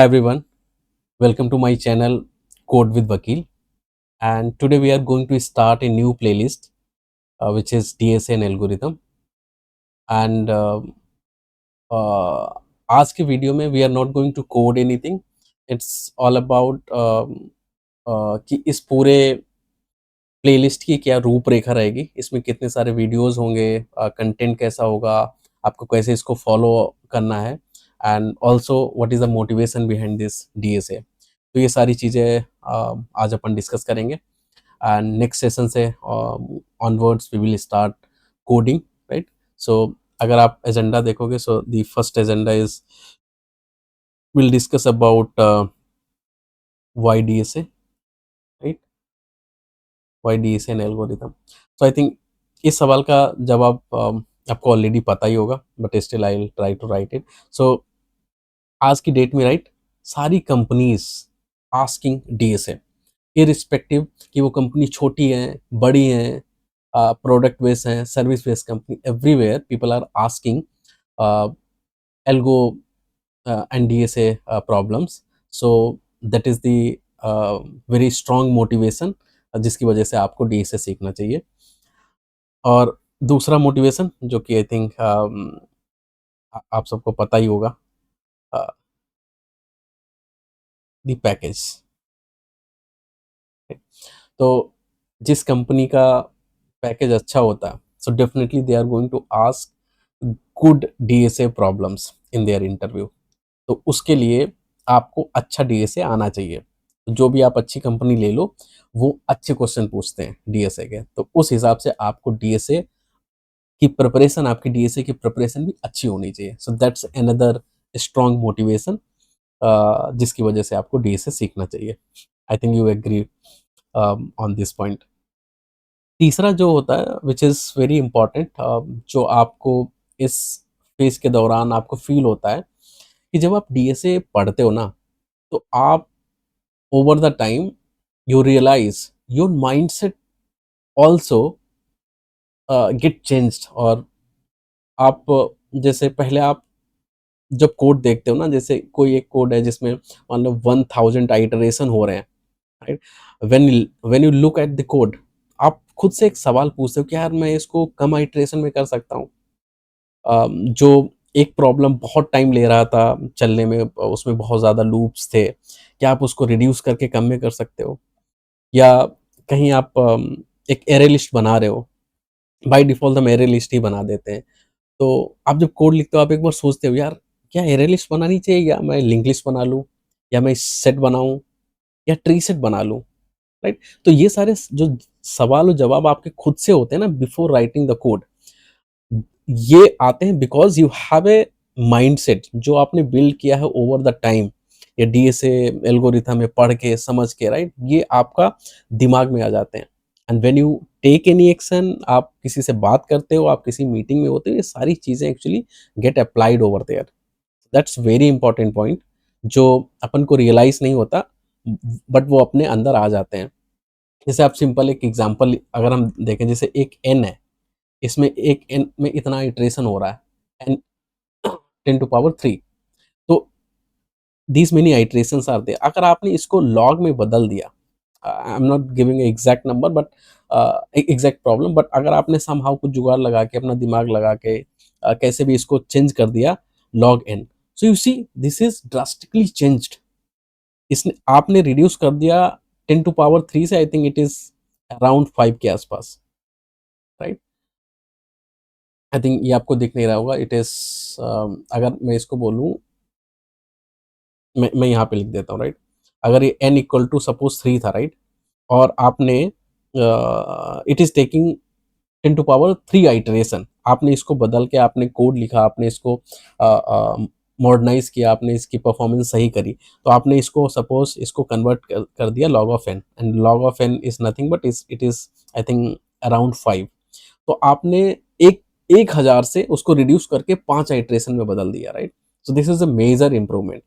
Hi everyone, welcome to my channel Code with Vakil. And today we are going to start a new playlist which is DSA and algorithm. And uh, आज के video में we are not going to code anything. It's all about कि इस पूरे playlist की क्या रूपरेखा रहेगी, इसमें कितने सारे वीडियोस होंगे, कंटेंट कैसा होगा, आपको कैसे इसको फॉलो करना है and also what is the motivation behind this DSA. तो ये सारी चीज़ें आज अपन डिस्कस करेंगे एंड नेक्स्ट सेशन से onwards we will start coding, right. So अगर आप एजेंडा देखोगे, so the first agenda is will discuss about why DSA, right, why DSA and algorithm. So I think इस सवाल का जवाब आपको ऑलरेडी पता ही होगा, but still I will try to right it. सो आज की डेट में, राइट, सारी कंपनीज आस्किंग डीएसए, इरिस्पेक्टिव कि वो कंपनी छोटी है, बड़ी है, प्रोडक्ट बेस्ड है, service based company, everywhere people are asking algo and DSA problems. So that is the very strong motivation जिसकी वजह से आपको डीएसए सीखना चाहिए। और दूसरा मोटिवेशन जो कि आई थिंक आप सबको पता ही होगा, दी पैकेज। तो जिस कंपनी का पैकेज अच्छा होता है, so definitely they are going to ask good DSA problems in their interview. तो उसके लिए आपको अच्छा डीएसए आना चाहिए। जो भी आप अच्छी कंपनी ले लो, वो अच्छे क्वेश्चन पूछते हैं डीएसए के, तो उस हिसाब से आपको डीएसए की प्रिपरेशन, आपकी डीएसए की प्रिपरेशन भी अच्छी होनी चाहिए। So that's another strong motivation जिसकी वजह से आपको डीएसए सीखना चाहिए। I think you agree on this point. तीसरा जो होता है विच इज़ वेरी इंपॉर्टेंट, जो आपको इस फेज के दौरान आपको फील होता है कि जब आप डीएसए पढ़ते हो ना, तो आप over the time you realise your mindset also get changed. और आप जैसे पहले आप जब कोड देखते हो ना, जैसे कोई एक कोड है जिसमें मान लो 1000 आइटरेशन हो रहे हैं, right. When you look at the code, आप खुद से एक सवाल पूछते हो कि यार मैं इसको कम आइटरेशन में कर सकता हूँ। जो एक प्रॉब्लम बहुत टाइम ले रहा था चलने में, उसमें बहुत ज़्यादा लूप्स थे, क्या आप उसको रिड्यूस करके कम में कर सकते हो? या कहीं आप एक एरे लिस्ट बना रहे हो, बाय डिफ़ॉल्ट हम एरे लिस्ट ही बना देते हैं। तो आप जब कोड लिखते हो, आप एक बार सोचते हो यार क्या एरे लिस्ट बनानी चाहिए, या मैं लिंक लिस्ट बना लूँ, या मैं सेट बनाऊँ, या ट्री सेट बना लूँ, राइट? तो ये सारे जो सवाल और जवाब आपके खुद से होते हैं ना बिफोर राइटिंग द कोड, ये आते हैं because you have a mindset जो आपने बिल्ड किया है ओवर द टाइम, या डीएसए एल्गोरिथम में पढ़ के, समझ के, राइट? ये आपका दिमाग में आ जाते हैं। And when you take any action, आप किसी से बात करते हो, आप किसी मीटिंग में होते हो, ये सारी चीज़ें actually get applied over there. That's very important point, जो अपन को रियलाइज़ नहीं होता, बट वो अपने अंदर आ जाते हैं। जैसे आप सिंपल एक एग्ज़ाम्पल अगर हम देखें, जैसे एक एन है, इसमें एक एन में इतना इटरेशन हो रहा है, एन 10 टू पावर 3, तो these many iterations are there. अगर आपने इसको लॉग में बदल दिया, I am not giving exact number but exact problem, but अगर आपने समहाउ कुछ जुगाड़ लगा के, अपना दिमाग लगा के, कैसे भी इसको चेंज कर दिया log N, so you see this is drastically changed. इसने आपने रिड्यूस कर दिया 10 टू पावर 3 से, I think it is around 5 के आसपास, राइट। आई थिंक ये आपको दिख नहीं रहा होगा, इट इज अगर मैं इसको बोलूँ, मैं यहाँ पे लिख देता हूँ, राइट। अगर ये n इक्वल टू सपोज 3 था, राइट, और आपने it is taking 10 two power 3 iteration, आपने इसको बदल के आपने कोड लिखा, आपने इसको मॉडर्नाइज किया, आपने इसकी परफॉर्मेंस सही करी, तो आपने इसको सपोज इसको कन्वर्ट कर दिया log of N, and log of N is nothing but it is I think around 5। तो आपने एक 1000 से उसको रिड्यूस करके 5 आइटरेशन में बदल दिया, right. So this is a major improvement.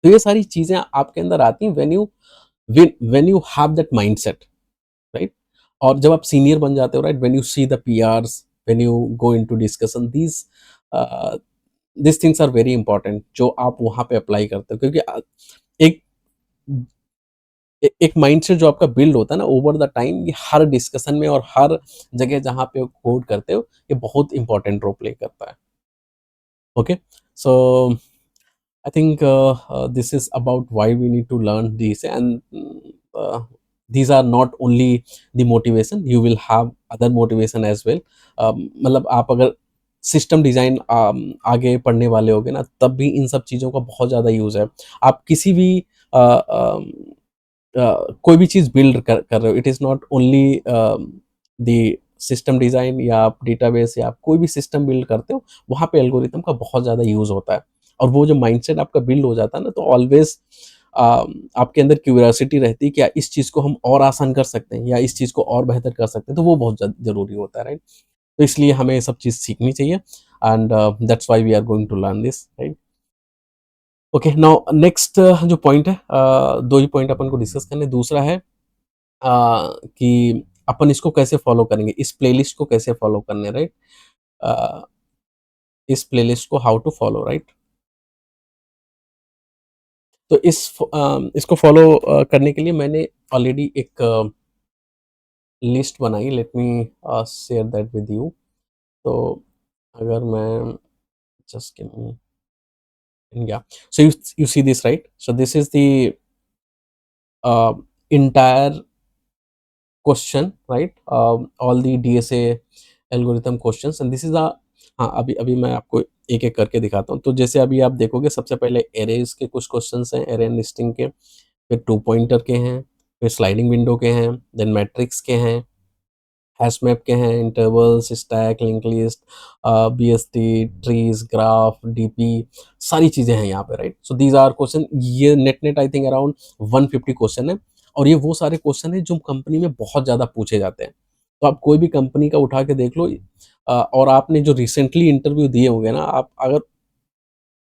तो ये सारी चीजें आपके अंदर आती हैं when you have that mindset, right. और जब आप सीनियर बन जाते हो, right, when you see the PRs, when you go into discussion, these this things are very important जो आप वहाँ पे अप्लाई करते हो, क्योंकि एक एक माइंडसेट जो आपका बिल्ड होता है ना ओवर द टाइम, ये हर डिस्कशन में और हर जगह जहाँ पे कोड करते हो, ये बहुत इंपॉर्टेंट रोल प्ले करता है। Okay, so I think this is about why we need to learn these, and these are not only the motivation. You will have other motivation as well. मतलब आप अगर system design आगे पढ़ने वाले होगे ना, तब भी इन सब चीज़ों का बहुत ज़्यादा यूज़ है। आप किसी भी कोई भी चीज़ बिल्ड कर रहे हो, it is not only the system design, या आप डेटाबेस या आप कोई भी सिस्टम बिल्ड करते हो, वहाँ पे एल्गोरिथम का बहुत ज़्यादा यूज़ होता है। और वो जो माइंडसेट आपका बिल्ड हो जाता है ना, तो ऑलवेज़ आपके अंदर क्यूरियोसिटी रहती है, क्या इस चीज़ को हम और आसान कर सकते हैं या इस चीज़ को और बेहतर कर सकते हैं, तो वो बहुत ज़रूरी होता है, राइट? तो इसलिए हमें ये सब चीज़ सीखनी चाहिए, and that's why we are going to learn this, right? Okay, now next जो पॉइंट है, 2 ही पॉइंट अपन को डिस्कस करने हैं। दूसरा है कि अपन इसको कैसे फॉलो करेंगे, इस प्लेलिस्ट को कैसे फॉलो करने, राइट? अ, इस प्लेलिस्ट को हाउ टू फॉलो, राइट? तो इसको फॉलो करने के लिए मैंने ऑलरेडी एक लिस्ट बनाई। Let me share that with you. तो अगर मैं जस्ट गिव मी, या सो you see this, right? So this is the entire question, right? All the DSA algorithm questions, and this is a, हाँ, अभी अभी मैं आपको एक एक करके दिखाता हूँ। तो जैसे अभी आप देखोगे, सबसे पहले एरेज के कुछ क्वेश्चंस हैं, एरे लिस्टिंग के, फिर टू पॉइंटर के हैं, फिर स्लाइडिंग विंडो के हैं, देन मैट्रिक्स के हैं, हैश मैप के हैं, intervals, stack, link list, BST, trees, graph, DP, सारी चीज़ें हैं यहाँ पे, right? So these are question. ये net I think around 150 question है, और ये वो सारे क्वेश्चन है जो कंपनी में बहुत ज़्यादा पूछे जाते हैं। तो आप कोई भी कंपनी का उठा के देख लो, और आपने जो रिसेंटली इंटरव्यू दिए होंगे ना, आप अगर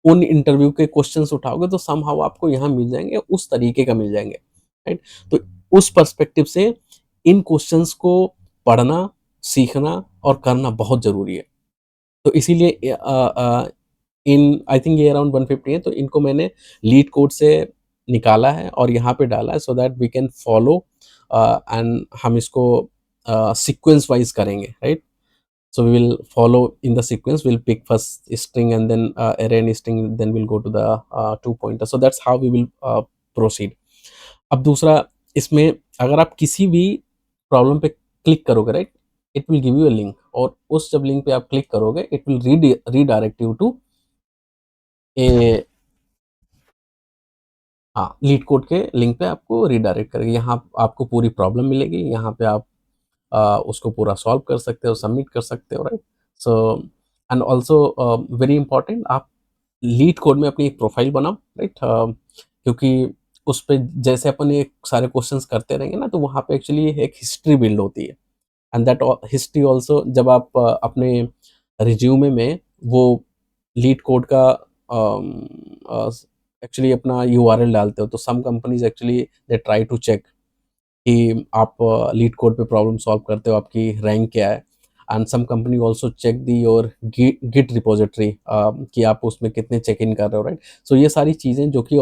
उन इंटरव्यू के क्वेश्चंस उठाओगे, तो समहाउ आपको यहाँ मिल जाएँगे, उस तरीके का मिल जाएँगे, राइट? तो उस पर्सपेक्टिव से इन क्वेश्चंस को पढ़ना, सीखना और करना बहुत ज़रूरी है। तो इसीलिए इन आई थिंक ये अराउंड 150 है, तो इनको मैंने लीड कोड से निकाला है और यहाँ पे डाला है, so that we can follow, and हम इसको सीक्वेंस वाइज़ करेंगे, right? So we will follow in the sequence. We'll pick first string and then array and string, then we'll go to the two pointer. So that's how we will proceed. अब दूसरा, इसमें अगर आप किसी भी problem पे click करोगे, right, it will give you a link, और उस जब लिंक पे आप क्लिक करोगे, it will redirect you to a, हाँ, लीड कोड के लिंक पे आपको रीडायरेक्ट करेगी। यहाँ आपको पूरी प्रॉब्लम मिलेगी, यहाँ पे आप उसको पूरा सॉल्व कर सकते हो, सबमिट कर सकते हो, right? So and also very important, आप लीड कोड में अपनी एक प्रोफाइल बनाओ, राइट? क्योंकि उस पे जैसे अपन ये सारे क्वेश्चंस करते रहेंगे ना, तो वहाँ पे एक्चुअली एक हिस्ट्री बिल्ड होती है, एंड दैट हिस्ट्री ऑल्सो, जब आप अपने रिज्यूमे में वो लीड कोड का एक्चुअली अपना यूआरएल डालते हो, तो some companies actually they try to check कि आप लीड कोड पे प्रॉब्लम सॉल्व करते हो, आपकी रैंक क्या है, and some company also check the your Git repository, कि आप उसमें कितने चेक इन कर रहे हो, राइट? सो ये सारी चीज़ें जो कि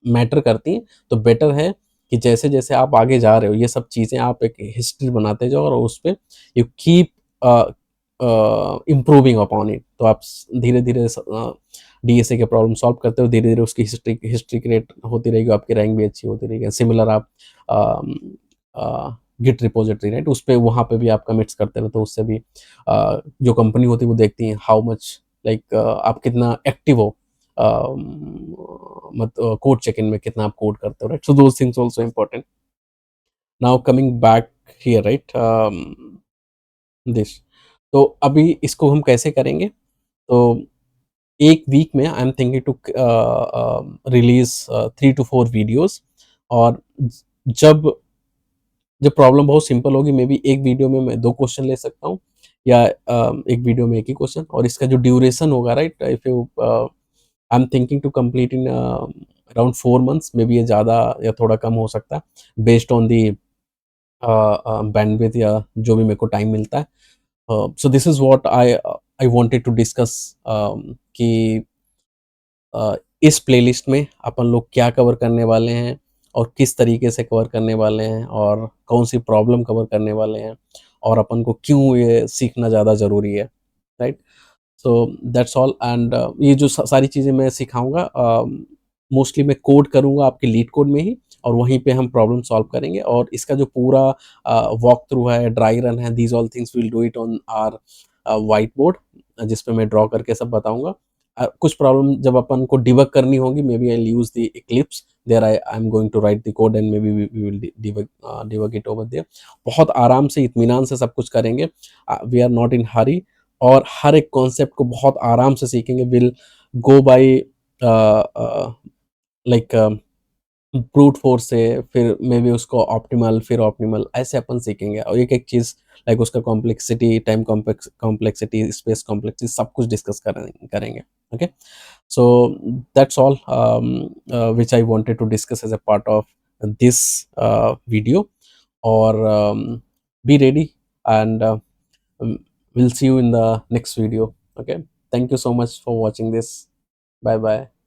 मैटर करती हैं, तो बेटर है कि जैसे जैसे आप आगे जा रहे हो, ये सब चीज़ें आप एक हिस्ट्री बनाते जाओ, और उस पे you keep improving upon it. तो आप धीरे धीरे डीएसए के प्रॉब्लम सॉल्व करते हो, धीरे धीरे उसकी हिस्ट्री क्रिएट होती रहेगी, आपकी रैंक भी अच्छी होती रहेगी। सिमिलर आप गिट रिपोजिटरी, राइट, उस पे वहाँ पे भी आप कमिट्स करते रहो, तो उससे भी जो कंपनी होती है वो देखती है हाउ मच, लाइक आप कितना एक्टिव हो, मत कोड चेक इन में कितना आप कोड करते हो, right? So those things also important. Now coming back here, right, this, तो अभी इसको हम कैसे करेंगे? तो एक वीक में I am thinking to release 3 to 4 videos, और जब जब प्रॉब्लम बहुत सिंपल होगी, मे बी एक वीडियो में मैं 2 क्वेश्चन ले सकता हूँ, या एक वीडियो में 1 ही क्वेश्चन, और इसका जो ड्यूरेशन होगा, right, if you I am thinking to complete in around 4 months, may be ये ज़्यादा या थोड़ा कम हो सकता है, बेस्ड ऑन दी बैंडविड्थ, या जो भी मेरे को टाइम मिलता है। So this is what I I wanted to discuss कि इस प्लेलिस्ट में अपन लोग क्या कवर करने वाले हैं और किस तरीके से कवर करने वाले हैं और कौन सी प्रॉब्लम कवर करने वाले हैं और अपन को क्यों ये सीखना ज़्यादा ज़रूरी है, right? So that's all. And ये जो सारी चीज़ें मैं सिखाऊंगा, मोस्टली मैं कोड करूंगा आपके लीड कोड में ही, और वहीं पे हम प्रॉब्लम सॉल्व करेंगे। और इसका जो पूरा वॉक थ्रू है, ड्राई रन है, these all things will do it on our white board, जिस पे मैं ड्रॉ करके सब बताऊंगा। कुछ प्रॉब्लम जब अपन को डिबग करनी होगी, may be I use the Eclipse, there I am going to write the code and may be we will debug it over there. बहुत आराम से, इत्मीनान से सब कुछ करेंगे, we are not in hurry. और हर एक कॉन्सेप्ट को बहुत आराम से सीखेंगे। Will go by like brute force से, फिर मे बी उसको ऑप्टिमल, फिर ऑप्टिमल, ऐसे अपन सीखेंगे। और एक एक चीज़ लाइक उसका complexity, time complexity, space complexity, सब कुछ डिस्कस करेंगे। Okay, so that's all which I wanted to discuss as a part of this video. Or be ready, and we'll see you in the next video. Okay, thank you so much for watching this. Bye bye.